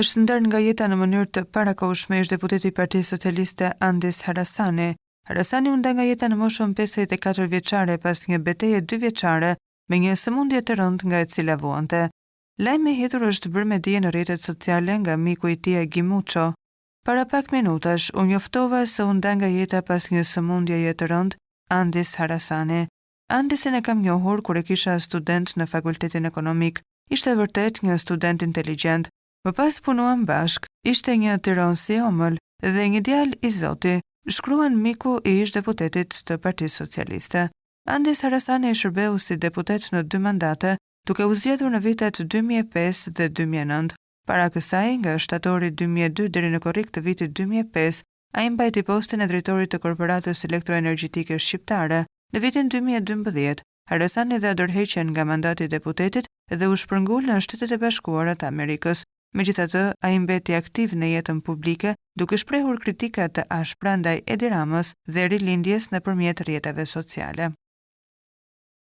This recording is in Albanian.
është ndërë nga jeta në mënyrë të parakohshme ish deputeti i Partisë Socialiste Andis Harasani. Harasani u nda nga jeta në moshën 54 vjeçare pas një betejë 2 vjeçare me një sëmundje të rëndë nga e cila vuante. Lajmi i hedhur është bërë me dije në rrjetet sociale nga miku i tij Gimuço. Para pak minutash u njoftova se u nda nga jeta pas një sëmundjeje të rëndë Andis Harasani. Andisin e kam njohur kur e kisha student në Fakultetin Ekonomik. Ishte vërtet një student inteligjent. Më pas punuam bashk, ishte një tiron si omël dhe një djalë i zoti, shkruan miku i ish deputetit të Partisë Socialiste. Andis Harasani shërbeu si deputet në 2 mandate, duke u zgjedhur në vitet 2005 dhe 2009. Para kësaj, nga shtatori 2002 deri në korrik të vitit 2005, ai mbajti postin e drejtorit të Korporatës Elektroenergjitike Shqiptare. Në vitin 2012, Harasani dha dorëheqjen nga mandati i deputetit dhe u shpërngul në Shtetet e Bashkuara të Amerikës. Megjithatë, ai mbeti aktiv në jetën publike, duke shprehur kritika të ashpra ndaj Edi Ramës dhe rilindjes nëpërmjet rrjeteve sociale.